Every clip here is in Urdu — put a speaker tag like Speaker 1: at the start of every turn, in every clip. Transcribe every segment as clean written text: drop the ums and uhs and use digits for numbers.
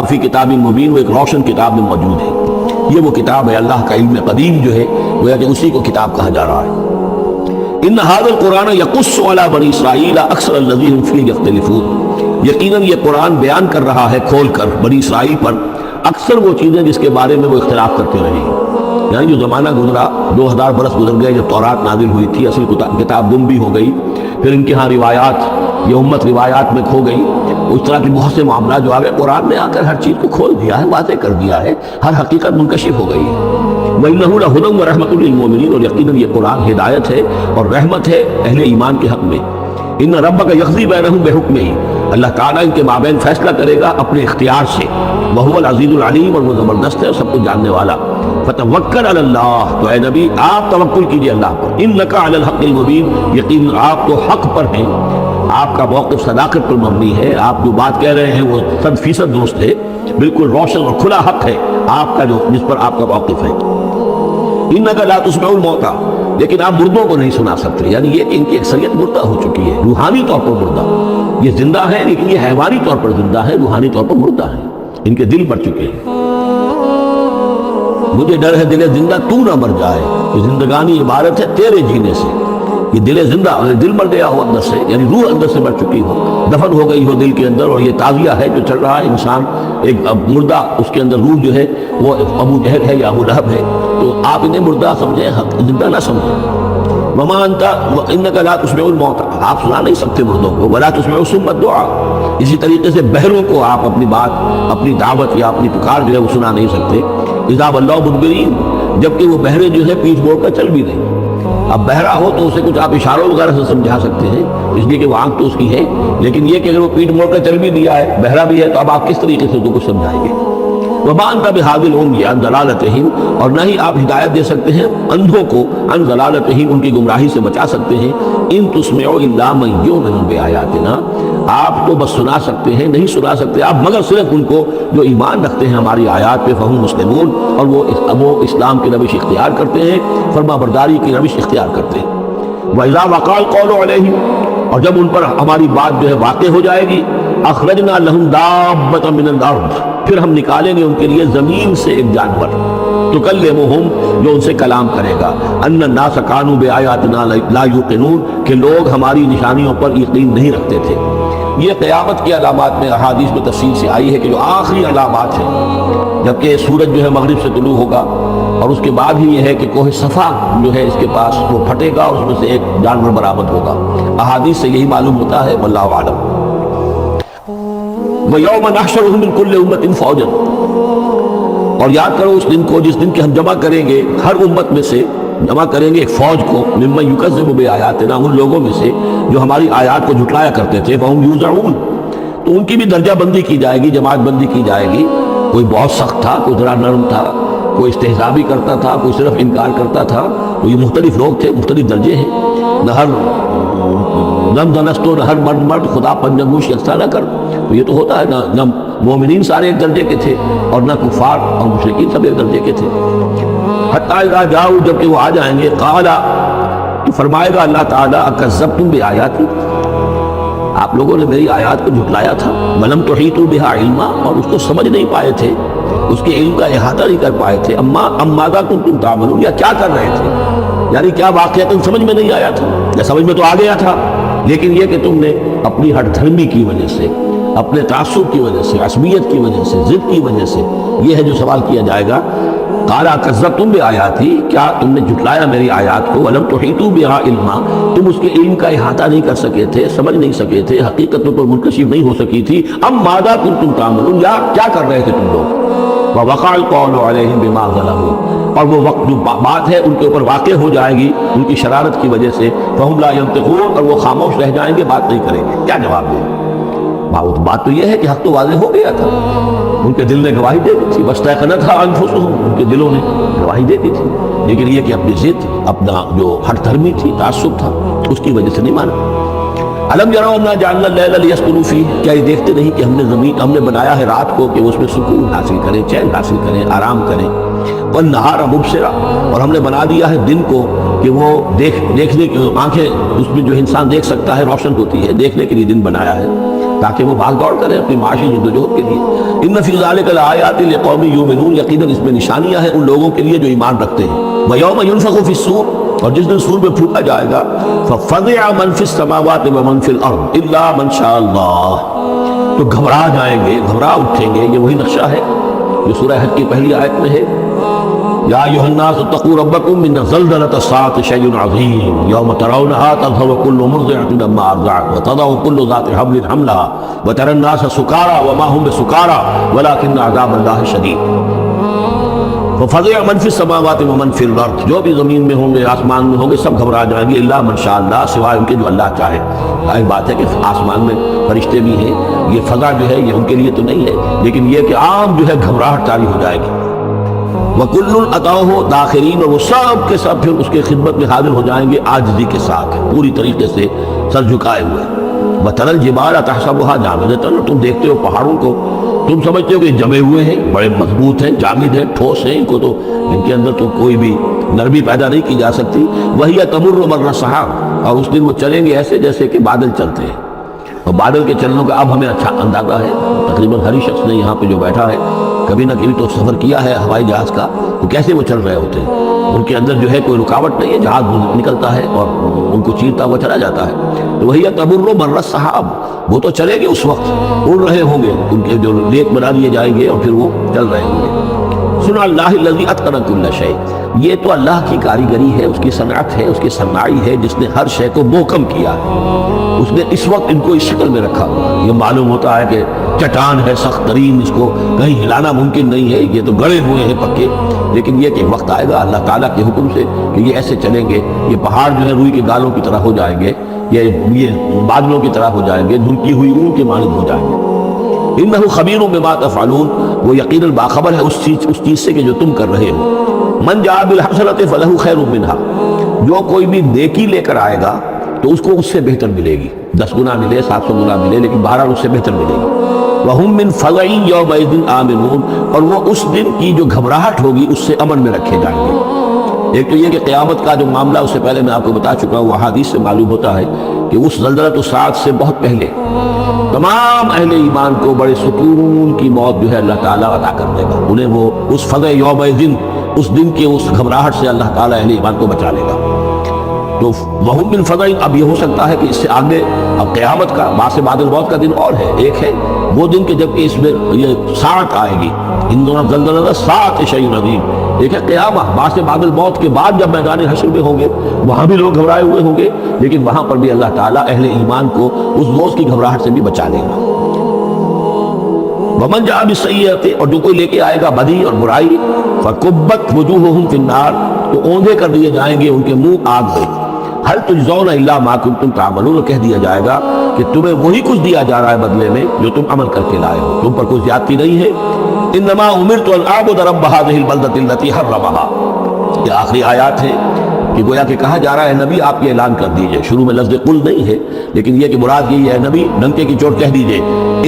Speaker 1: فی کتاب مبین، وہ ایک روشن کتاب میں موجود ہے۔ یہ وہ کتاب ہے، اللہ کا علم قدیم جو ہے گویا کہ اسی کو کتاب کہا جا رہا ہے۔ ان هذا القرآن یقص علی بنی اسرائیل اکثر الذی هم فیہ یختلفون، یقیناً یہ قرآن بیان کر رہا ہے کھول کر بنی اسرائیل پر اکثر وہ چیزیں جس کے بارے میں وہ اختلاف کرتے رہے ہیں۔ یعنی جو زمانہ گزرا، 2000 برس گزر گئے جب تورات نازل ہوئی تھی، اصل کتاب گم بھی ہو گئی، پھر ان کے ہاں روایات، یہ امت روایات میں کھو گئی، اس طرح کی بہت سے معاملات جو آگے قرآن نے آ کر ہر چیز کو کھول دیا ہے، واضح کر دیا ہے، ہر حقیقت منکشف ہو گئی ہے۔ وَإِنَّهُ لَهُدًى وَرَحْمَةٌ لِّلْمُؤْمِنِينَ، اور یقیناً یہ قرآن ہدایت ہے اور رحمت ہے اہل ایمان کے حق میں۔ إِنَّ رَبَّكَ يَقْضِي بَيْنَهُم بِحُكْمِهِ، اللہ تعالیٰ ان کے مابین فیصلہ کرے گا اپنے اختیار سے۔ وَهُوَ الْعَزِيزُ الْعَلِيمُ، اور وہ زبردست ہے اور سب کچھ جاننے والا۔ فَتَوَكَّلْ عَلَى اللَّهِ، تو اے نبی آپ توکل کیجئے اللہ پر۔ إِنَّكَ عَلَى الْحَقِّ الْمُبِينِ، یقیناً آپ تو حق پر ہیں، آپ کا موقف صداقت پر مبنی ہے، آپ جو بات کہہ رہے ہیں وہ 100% درست ہے، بالکل روشن اور کھلا حق ہے آپ کا، جو جس پر آپ کا موقف ہے۔ إِنَّكَ لَا تُسْمِعُ الْمَوْتَىٰ، لیکن آپ مردوں کو نہیں سنا سکتے، یعنی یہ کہ ان کی اکثریت مردہ ہو چکی ہے، روحانی طور پر مردہ۔ یہ زندہ ہے لیکن یہ حیوانی طور پر زندہ ہے، روحانی طور پر مردہ ہے، ان کے دل مر چکے ہیں۔ مجھے ڈر ہے دل زندہ تو نہ مر جائے، کہ زندگانی عبارت ہے تیرے جینے سے۔ یہ دل زندہ، دل مر گیا ہو اندر سے، یعنی روح اندر سے مر چکی ہو، دفن ہو گئی ہو دل کے اندر، اور یہ تعزیہ ہے جو چل رہا ہے، انسان ایک مردہ، اس کے اندر روح جو ہے وہ ابو جہل ہے یا ابو لہب ہے، تو آپ انہیں مردہ سمجھیں، زندہ نہ سمجھیں۔ وما انت انك لا تسمع الموتى، آپ سنا نہیں سکتے مردوں کو، ولا تسمع الصم الدعاء، اسی طریقے سے بہروں کو آپ اپنی بات، اپنی دعوت یا اپنی پکار جو ہے وہ سنا نہیں سکتے۔ اذا ولوا مدبرین، جبکہ وہ بہرے جو ہے پیٹھ موڑ کر چل بھی نہیں۔ اب بہرا ہو تو اسے کچھ آپ اشاروں وغیرہ سے سمجھا سکتے ہیں، اس لیے کہ وہ آنکھ تو اس کی ہے، لیکن یہ کہ اگر وہ پیٹھ موڑ کر چل بھی دیا ہے، بہرا بھی ہے، تو اب آپ کس طریقے سے تو کچھ سمجھائیں گے؟ وما انت بهادِ العمي عن ضلالتهم، اور نہ ہی آپ ہدایت دے سکتے ہیں اندھوں کو، عن ضلالتهم، ان کی گمراہی سے بچا سکتے ہیں۔ ان تسمع الا من يؤمن بآياتنا، آپ تو بس سنا سکتے ہیں، نہیں سنا سکتے آپ مگر صرف ان کو جو ایمان رکھتے ہیں ہماری آیات پہ، فہم مسلمون، اور وہ اسلام کی روش اختیار کرتے ہیں، فرما برداری کی روش اختیار کرتے ہیں۔ وَإِذَا وَقَعَ الْقَوْلُ عَلَيْهِمْ، اور جب ان پر ہماری بات جو ہے واقع ہو جائے گی، أَخْرَجْنَا لَهُمْ دَابَّةً مِّنَ الْأَرْضِ، پھر ہم نکالیں گے ان کے لیے زمین سے ایک جانور، تُكَلِّمُهُمْ، جو ان سے کلام کرے گا، أَنَّ النَّاسَ كَانُوا بِآيَاتِنَا لَا يُوقِنُونَ، کہ لوگ ہماری نشانیوں پر یقین نہیں رکھتے تھے۔ یہ قیامت کی علامات میں احادیث میں تفصیل سے آئی ہے کہ جو آخری علامات ہیں، جبکہ سورج جو ہے مغرب سے طلوع ہوگا، اور اس کے بعد ہی یہ ہے کہ کوہ صفا جو ہے اس کے پاس وہ پھٹے گا، اور اس میں سے ایک جانور برآمد ہوگا۔ احادیث سے یہی معلوم ہوتا ہے، واللہ اعلم۔ وَيَوْمَ نَحْشُرُهُم مِّن كُلِّ أُمَّةٍ فَوْجًا، اور یاد کرو اس دن کو جس دن کہ ہم جمع کریں گے ہر امت میں سے، جمع کریں گے ایک فوج کو، ممن یکذب بآیاتنا، ان لوگوں میں سے جو ہماری آیات کو جھٹلایا کرتے تھے، فہم یوزعون، تو ان کی بھی درجہ بندی کی جائے گی، جماعت بندی کی جائے گی۔ کوئی بہت سخت تھا، کوئی ذرا نرم تھا، کوئی استہزاء بھی کرتا تھا، کوئی صرف انکار کرتا تھا، تو یہ مختلف لوگ تھے، مختلف درجے ہیں۔ نہ ہر نم دنستو، نہ ہر مرد خدا پنجنگوش یکساں نہ کر، تو یہ تو ہوتا ہے، نہ مومنین سارے ایک درجے کے تھے، اور نہ کفار اور مشرکین سب ایک درجے کے تھے۔ حتیٰ اذا جاؤ، جب کہ وہ آ جائیں گے، قالا، تو فرمائے گا اللہ تعالیٰ، اکذبتم بآیاتی، آپ لوگوں نے میری آیات کو جھٹلایا تھا، ولم تحیطوا بہا علما، اور اس کو سمجھ نہیں پائے تھے، اس کے علم کا احاطہ نہیں کر پائے تھے، ام ماذا کنتم تعملون، یا کیا کر رہے تھے، یعنی کیا واقعہ تم سمجھ میں نہیں آیا تھا، یا سمجھ میں تو آ گیا تھا، لیکن یہ کہ تم نے اپنی ہٹ دھرمی کی وجہ سے، اپنے تعصب کی وجہ سے، عصبیت کی وجہ سے، ضد کی وجہ سے، یہ ہے جو سوال کیا جائے گا۔ قالا کذبتم بآیاتی، کیا تم نے جھٹلایا میری آیات کو، ولم تحیطوا بہا علما، تم اس کے علم کا احاطہ نہیں کر سکے تھے، سمجھ نہیں سکے تھے، حقیقتوں پر منکشف نہیں ہو سکی تھی، ام ماذا کنتم تعملون، یا کیا کر رہے تھے تم لوگ۔ ووقع القول علیہم بما ظلموا، اور وہ وقت جو بات ہے ان کے اوپر واقع ہو جائے گی ان کی شرارت کی وجہ سے، فہم لا ینطقون، اور وہ خاموش رہ جائیں گے، بات نہیں کریں گے، کیا جواب دیں؟ بات تو یہ ہے کہ حق تو واضح ہو گیا تھا، ان کے دل نے گواہی دے دی تھی، واستیقنتھا انفسہم، ان کے دلوں نے گواہی دے دی تھی، لیکن یہ کہ اپنی ضد، اپنا جو ہٹ دھرمی تھی، تعصب تھا، اس کی وجہ سے نہیں مانا۔ الم یروا انا جعلنا اللیل لیسکنوا فیہ، کیا یہ دیکھتے نہیں کہ ہم نے بنایا ہے رات کو کہ اس میں سکون حاصل کریں، چین حاصل کریں، آرام کریں، والنہار مبصرا، اور ہم نے بنا دیا ہے دن کو کہ وہ دیکھنے کی آنکھیں اس میں جو انسان دیکھ سکتا ہے روشن ہوتی ہے، دیکھنے کے لیے دن بنایا ہے، تاکہ وہ بھاگ دوڑ کریں اپنی معاشی جدوجہد کے لیے۔ ان فی ذلک لآیات لقوم یؤمنون، یقیناً اس میں نشانیاں ہیں ان لوگوں کے لیے جو ایمان رکھتے ہیں۔ ویوم ینفخ فی الصور، اور جس دن سور میں پھونکا جائے گا، ففزع من فی السماوات ومن فی الارض الا من شاء اللہ، تو گھبرا جائیں گے، گھبرا اٹھیں گے۔ یہ وہی نقشہ ہے جو سورہ حج کی پہلی آیت میں ہے، یا ایھا الناس اتقوا ربکم ان زلزلۃ الساعۃ شیء عظیم یوم ترونها تذهل كل مرضعۃ عما ارضعت وتضع كل ذات حمل حملها وترى الناس سکارى وما هم بسکارى ولكن عذاب اللہ شدید۔ ففزع من فی السماوات ومن فی الارض، جو بھی زمین میں ہوں گے آسمان میں ہوں گے سب گھبرا جائیں گے، الا من شاء اللہ، سوائے ان کے جو اللہ چاہے۔ ایک بات ہے کہ آسمان میں فرشتے بھی ہیں، یہ فضا جو ہے یہ ان کے لیے تو نہیں ہے، لیکن یہ کہ عام جو ہے گھبراہٹ طاری ہو جائے گی۔ وَكُلٌّ أَتَوْهُ دَاخِرِينَ، اور وہ سب کے سب پھر اس کے خدمت میں حاضر ہو جائیں گے عاجزی کے ساتھ، پوری طریقے سے سر جھکائے ہوئے۔ وَتَرَى الْجِبَالَ تَحْسَبُهَا جَامِدَةً، تم دیکھتے ہو پہاڑوں کو، تم سمجھتے ہو کہ جمے ہوئے ہیں، بڑے مضبوط ہیں، جامد ہیں، ٹھوس ہیں، ان کو تو ان کے اندر تو کوئی بھی نرمی پیدا نہیں کی جا سکتی۔ وَهِيَ تَمُرُّ مَرَّ السَّحَابِ، اور اس دن وہ چلیں گے ایسے جیسے کہ بادل چلتے ہیں۔ اور بادل کے چلنوں کا اب ہمیں اچھا اندازہ ہے، تقریباً ہر شخص نے یہاں پہ جو بیٹھا ہے کبھی نہ کبھی تو سفر کیا ہے ہوائی جہاز کا، تو کیسے وہ چل رہے ہوتے ہیں، ان کے اندر جو ہے کوئی رکاوٹ نہیں ہے، جہاز نکلتا ہے اور ان کو چیرتا ہوا چلا جاتا ہے۔ تو وہی تمر مر السحاب، وہ تو چلے گے اس وقت، اڑ رہے ہوں گے، ان کے جو لیک بنا دیے جائیں گے اور پھر وہ چل رہے ہوں گے۔ سن اللہ الذی اتقن کل شیء، یہ تو اللہ کی کاریگری ہے، اس کی صنعت ہے، اس کی صنائی ہے، جس نے ہر شے کو محکم کیا ہے۔ اس نے اس وقت ان کو اس شکل میں رکھا ہوا ہے۔ یہ معلوم ہوتا ہے کہ چٹان ہے سخت ترین، اس کو کہیں ہلانا ممکن نہیں ہے، یہ تو گڑے ہوئے ہیں پکے، لیکن یہ کہ وقت آئے گا اللہ تعالیٰ کے حکم سے کہ یہ ایسے چلیں گے، یہ پہاڑ جو ہے روئی کے گالوں کی طرح ہو جائیں گے، یہ بادلوں کی طرح ہو جائیں گے، دھلکی ہوئی اون کے مانند ہو جائیں گے۔ انہ خبیر بما تفعلون، وہ یقیناً باخبر ہے اس چیز سے کہ جو تم کر رہے ہو۔ من جاء بالحسنۃ فلہ خیر منها، جو کوئی بھی نیکی لے کر آئے گا تو اس کو اس سے بہتر ملے گی، 10 گنا ملے، 700 گنا ملے، لیکن بہرحال اس سے بہتر ملے گی۔ وَهُم مِّن فَزَعٍ يَوْمَئِذٍ آمِنُونَ، اور وہ اس دن کی جو گھبراہٹ ہوگی اس سے امن میں رکھے جائیں گے۔ ایک تو یہ کہ قیامت کا جو معاملہ اس سے پہلے میں آپ کو بتا چکا ہوں، احادیث سے معلوم ہوتا ہے کہ اس زلزلۃ الساعۃ سے بہت پہلے تمام اہل ایمان کو بڑے سکون کی موت جو ہے اللہ تعالیٰ عطا کر دے گا، انہیں وہ اس فزع یومئذ، اس دن کے اس گھبراہٹ سے اللہ تعالیٰ اہل ایمان کو بچا لے گا۔ تو وَهُم مِّن فَزَعٍ، اب یہ ہو سکتا ہے کہ اس سے آگے اب قیامت کا باعث بعد الموت کا دن اور ہے، ایک ہے وہ دن کہ جب کہ اس میں یہ ساعت آئے گی، ان دونوں زلزلۃ الساعۃ شیء عظیم، ایک ہے قیامت باعث بعد الموت کے بعد جب میدان حشر میں ہوں گے، وہاں بھی لوگ گھبرائے ہوئے ہوں گے، لیکن وہاں پر بھی اللہ تعالیٰ اہل ایمان کو اس روز کی گھبراہٹ سے بھی بچا لے گا۔ وَمَن جَاءَ بِالسَّيِّئَةِ، اور جو کوئی لے کے آئے گا بدی اور برائی، فَكُبَّتْ وُجُوهُهُمْ فِي النَّارِ، تو اوندھے کر دیے جائیں گے ان کے منہ آگ میں۔ هَلْ تُجْزَوْنَ إِلَّا مَا كُنتُمْ تَعْمَلُونَ، کہہ دیا جائے گا کہ تمہیں وہی کچھ دیا جا رہا ہے بدلے میں جو تم عمل کر کے لائے ہو، تم پر کوئی زیادتی نہیں ہے۔ إِنَّمَا أُمِرْتُ أَنْ أَعْبُدَ رَبَّ هَذِهِ الْبَلْدَةِ الَّتِي حَرَّمَهَا، یہ آخری آیات ہے کہ گویا کہ کہا جا رہا ہے نبی آپ یہ اعلان کر دیجئے، شروع میں لفظ قل نہیں ہے لیکن یہ کہ مراد یہی ہے نبی ڈنکے کی چوٹ کہہ دیجئے،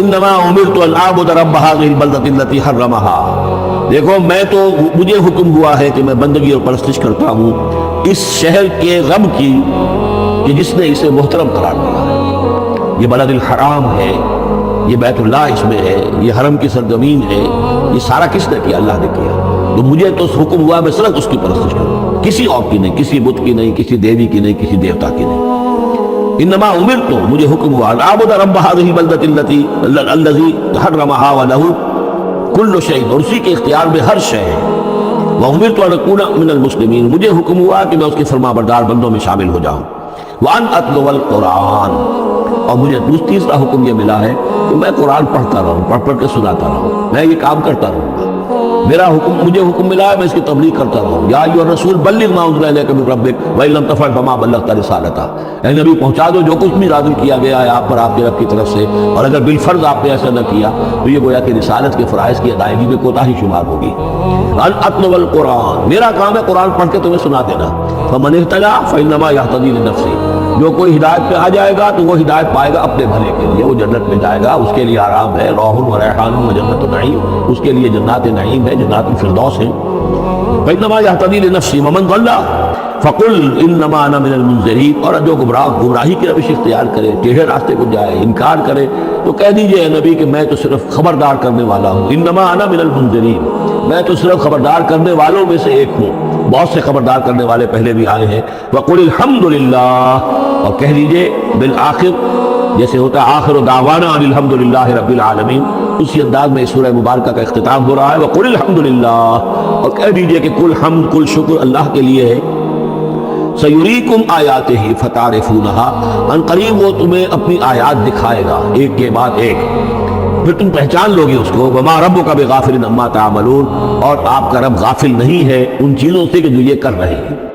Speaker 1: انما امرت ان اعبد رب هذه البلدة التي حرمها، دیکھو میں تو مجھے حکم ہوا ہے کہ میں بندگی اور پرستش کرتا ہوں اس شہر کے غم کی کہ جس نے اسے محترم قرار دیا ہے۔ یہ بلد الحرام ہے، یہ بیت اللہ اس میں ہے، یہ حرم کی سرزمین ہے، یہ سارا کس نے کیا؟ اللہ نے کیا۔ تو مجھے تو حکم ہوا میں صرف اس کی پرستش کروں، کسی اور کی نہیں، کسی بت کی نہیں، کسی دیوی کی نہیں، کسی دیوتا کی نہیں۔ انما امرت، مجھے حکم ہوا ان اعبد رب هذه البلدة الذي حرمها وله كل شيء، اور اسی کے اختیار میں ہر شے ہے۔ وامرت ان اكون من المسلمین، مجھے حکم ہوا کہ میں اس کے فرما بردار بندوں میں شامل ہو جاؤں۔ وان اتلو القرآن، اور مجھے تیسرا حکم یہ ملا ہے کہ میں قرآن پڑھتا رہوں، پڑھ پڑھ کے سناتا رہوں، میں یہ کام کرتا رہوں گا۔ میرا حکم، مجھے حکم ملا ہے میں اس کی تبلیغ کرتا رہوں۔ یا ایھا الرسول بلغ ما انزل الیک من ربک وان لم تفعل فما بلغت رسالتہ، اے نبی پہنچا دو جو کچھ بھی نازل کیا گیا ہے آپ پر آپ کے رب کی طرف سے، اور اگر بالفرض آپ نے ایسا نہ کیا تو یہ گویا کہ رسالت کے فرائض کی ادائیگی میں کوتاہی شمار ہوگی۔ ان اتلو القرآن، میرا کام ہے قرآن پڑھ کے تمہیں سنا دینا۔ فمن اہتدی فانما یہتدی لنفسہ، جو کوئی ہدایت پہ آ جائے گا تو وہ ہدایت پائے گا اپنے بھلے کے لیے، وہ جنت میں جائے گا، اس کے لیے آرام ہے، روح و ریحان و جنت نعیم، اس کے لیے جنات نعیم ہے، جنات الفردوس ہے۔ فانما یہتدی لنفسہ ومن ضل، فقل انما انا من المنذرین، اور جو گمراہی کی روش اختیار کرے، ٹیڑھے راستے کو جائے، انکار کرے، تو کہہ دیجئے اے نبی کہ میں تو صرف خبردار کرنے والا ہوں، انما انا من المنذرین، میں تو صرف خبردار کرنے والوں میں سے ایک ہوں، بہت سے خبردار کرنے والے پہلے بھی آئے ہیں۔ وقل الحمدللہ، اور کہہ دیجئے بالآخر، جیسے ہوتا ہے آخر دعوانا ان الحمدللہ رب العالمین، اسی انداز میں اس سورہ مبارکہ کا اختتام ہو رہا ہے۔ وقل الحمدللہ، اور کہہ دیجئے کہ کل حمد کل شکر اللہ کے لیے ہے۔ سیریکم آیاتہ فتعرفونہا، ان قریب وہ تمہیں اپنی آیات دکھائے گا ایک کے بعد ایک، پھر تم پہچان لوگے اس کو۔ وما ربک بغافل عما تعملون، اور آپ کا رب غافل نہیں ہے ان چیزوں سے کہ جو یہ کر رہے ہیں۔